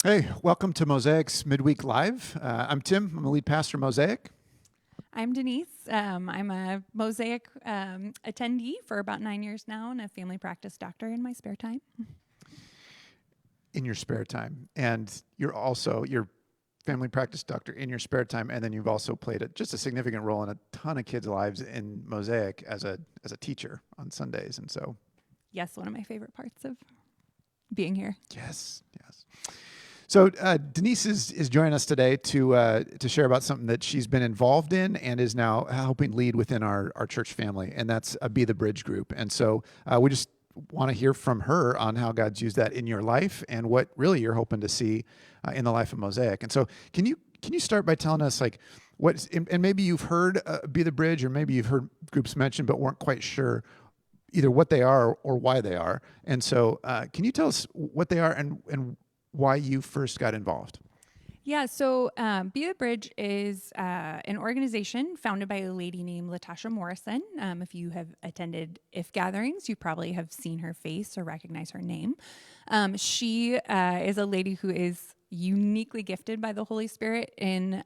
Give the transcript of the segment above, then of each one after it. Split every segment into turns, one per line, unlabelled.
Hey, welcome to Mosaic's Midweek Live. I'm Tim. I'm the lead pastor of Mosaic.
I'm Denise. I'm a Mosaic attendee for about 9 years now and a family practice doctor in my spare time.
In your spare time, and you're family practice doctor in your spare time, and then you've also played just a significant role in a ton of kids' lives in Mosaic as a teacher on Sundays, and so
Yes, one of my favorite parts of being here.
yes. So Denise is joining us today to share about something that she's been involved in and is now helping lead within our church family, and that's a Be the Bridge group. And so we just want to hear from her on how God's used that in your life and what really you're hoping to see in the life of Mosaic. And so can you start by telling us like and maybe you've heard Be the Bridge, or maybe you've heard groups mentioned but weren't quite sure either what they are or why they are. And so can you tell us what they are and why you first got involved?
Yeah, so Be the Bridge is an organization founded by a lady named Latasha Morrison. If you have attended IF gatherings, you probably have seen her face or recognize her name. She is a lady who is uniquely gifted by the Holy Spirit in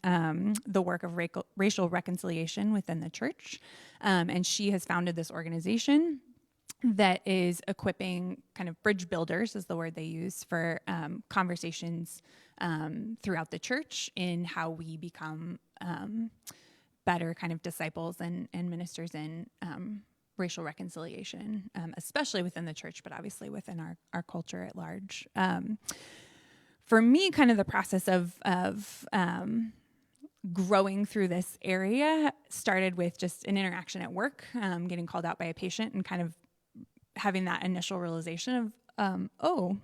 the work of racial reconciliation within the church. And she has founded this organization that is equipping kind of bridge builders, is the word they use, for conversations throughout the church in how we become better kind of disciples and ministers in racial reconciliation, especially within the church, but obviously within our culture at large. For me, kind of the process of growing through this area started with just an interaction at work, getting called out by a patient and kind of having that initial realization of,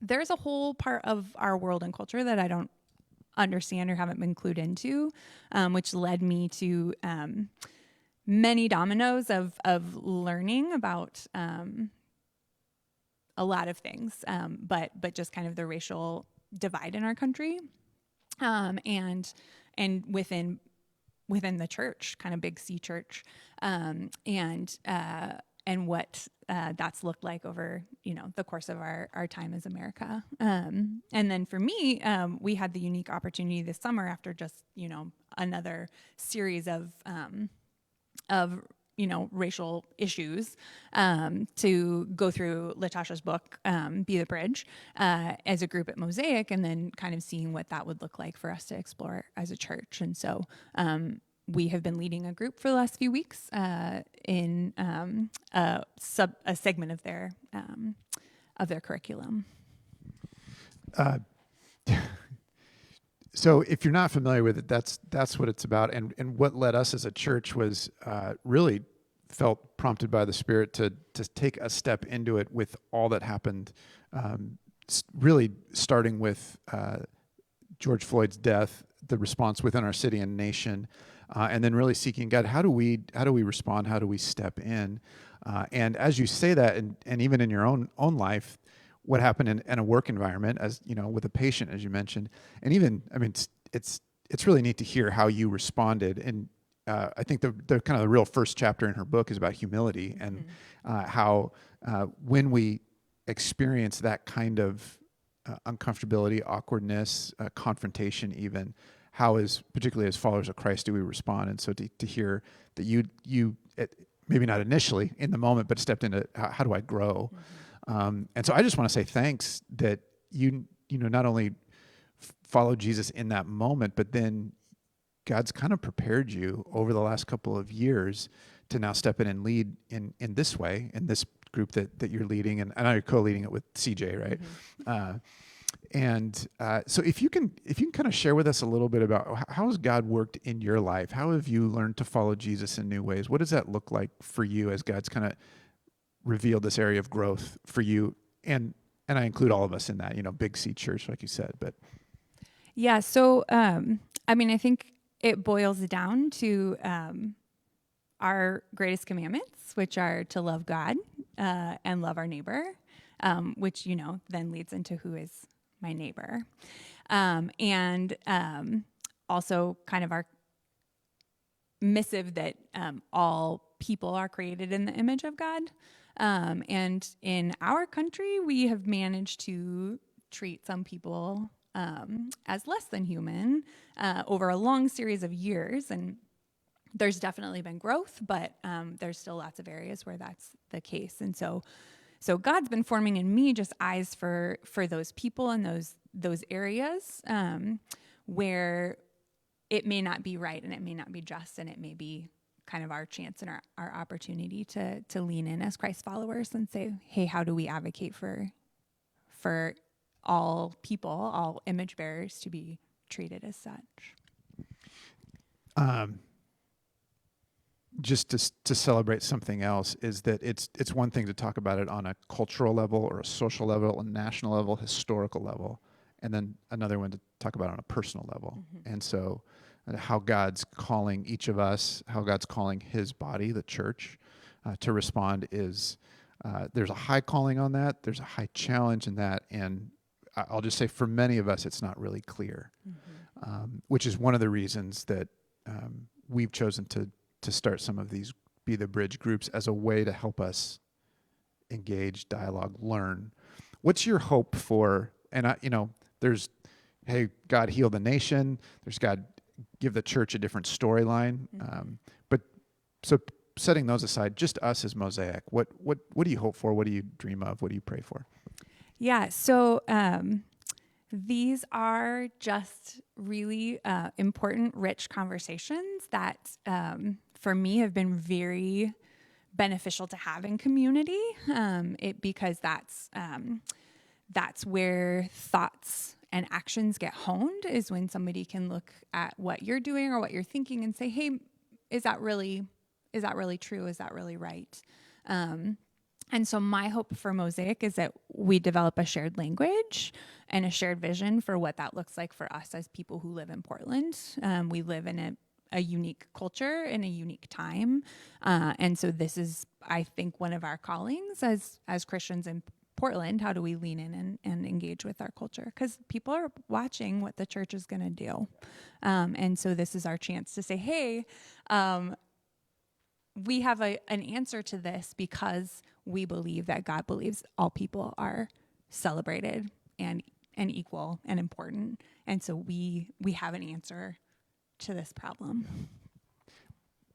there's a whole part of our world and culture that I don't understand or haven't been clued into, which led me to many dominoes of learning about a lot of things, but just kind of the racial divide in our country, and within the church, kind of big C church, and what that's looked like over, the course of our time as America. And then for me, we had the unique opportunity this summer after just, another series of racial issues, to go through Latasha's book, Be the Bridge, as a group at Mosaic, and then kind of seeing what that would look like for us to explore as a church. And so, we have been leading a group for the last few weeks in a segment of their curriculum.
So if you're not familiar with it, that's what it's about. And what led us as a church was really felt prompted by the Spirit to take a step into it with all that happened, really starting with George Floyd's death, the response within our city and nation, and then really seeking God, how do we respond? How do we step in? And as you say that, and even in your own life, what happened in a work environment, as with a patient, as you mentioned, and even, I mean, it's really neat to hear how you responded. And I think the kind of the real first chapter in her book is about humility and how when we experience that kind of uncomfortability, awkwardness, confrontation, even, how, as particularly as followers of Christ, do we respond? And so to hear that you maybe not initially in the moment, but stepped into how do I grow? And so I just want to say thanks that you not only followed Jesus in that moment, but then God's kind of prepared you over the last couple of years to now step in and lead in this way, in this group that you're leading, and I know you're co-leading it with CJ, right? So if you can kind of share with us a little bit about how has God worked in your life? How have you learned to follow Jesus in new ways? What does that look like for you as God's kind of revealed this area of growth for you? And I include all of us in that, big C church, like you said, but.
Yeah. So, I think it boils down to our greatest commandments, which are to love God and love our neighbor, which, then leads into who is my neighbor. And also kind of our missive that all people are created in the image of God. And in our country, we have managed to treat some people as less than human over a long series of years. And there's definitely been growth, but there's still lots of areas where that's the case. And so God's been forming in me just eyes for those people and those areas where it may not be right and it may not be just, and it may be kind of our chance and our opportunity to lean in as Christ followers and say, hey, how do we advocate for all people, all image bearers to be treated as such?
Just to celebrate something else is that it's one thing to talk about it on a cultural level or a social level, a national level, historical level, and then another one to talk about it on a personal level. Mm-hmm. And so how God's calling each of us, how God's calling his body, the church, to respond is there's a high calling on that. There's a high challenge in that. And I'll just say for many of us, it's not really clear, which is one of the reasons that we've chosen to start some of these Be the Bridge groups as a way to help us engage, dialogue, learn. What's your hope for, and there's, hey, God heal the nation. There's God give the church a different storyline. But so setting those aside, just us as Mosaic, what do you hope for? What do you dream of? What do you pray for?
Yeah. So, these are just really important, rich conversations that for me have been very beneficial to have in community. Because that's where thoughts and actions get honed, is when somebody can look at what you're doing or what you're thinking and say, hey, is that really true? Is that really right? And so my hope for Mosaic is that we develop a shared language and a shared vision for what that looks like for us as people who live in Portland. We live in a unique culture in a unique time. And so this is, I think, one of our callings as Christians in Portland. How do we lean in and engage with our culture? Because people are watching what the church is going to do. And so this is our chance to say, hey, we have an answer to this because we believe that God believes all people are celebrated and equal and important. And so we have an answer to this problem.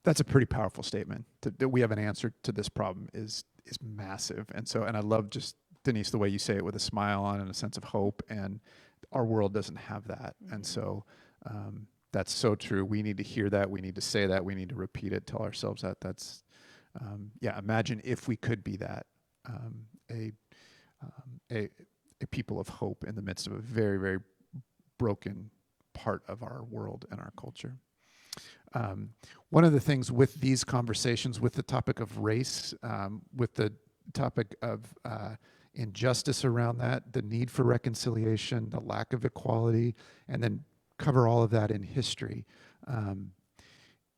That's a pretty powerful statement. That we have an answer to this problem is massive. And I love just, Denise, the way you say it with a smile on and a sense of hope. And our world doesn't have that. Mm-hmm. And so that's so true. We need to hear that. We need to say that. We need to repeat it, tell ourselves that. That's, imagine if we could be that, a people of hope in the midst of a very, very broken part of our world and our culture. One of the things with these conversations, with the topic of race, with the topic of injustice around that, the need for reconciliation, the lack of equality, and then cover all of that in history,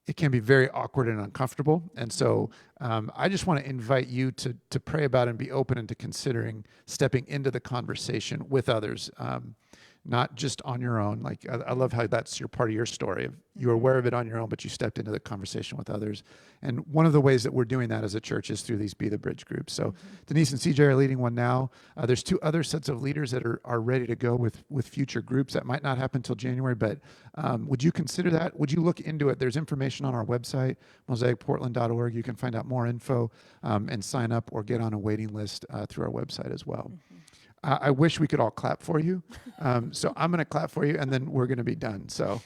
it can be very awkward and uncomfortable. And so I just want to invite you to pray about and be open into considering stepping into the conversation with others, not just on your own. Like, I love how that's your part of your story. You were aware of it on your own, but you stepped into the conversation with others. And one of the ways that we're doing that as a church is through these Be the Bridge groups. So Denise and CJ are leading one now. There's 2 other sets of leaders that are ready to go with future groups. That might not happen until January, but would you consider that? Would you look into it? There's information on our website, mosaicportland.org. You can find out more info and sign up or get on a waiting list through our website as well. I wish we could all clap for you. So I'm going to clap for you, and then we're going to be done. So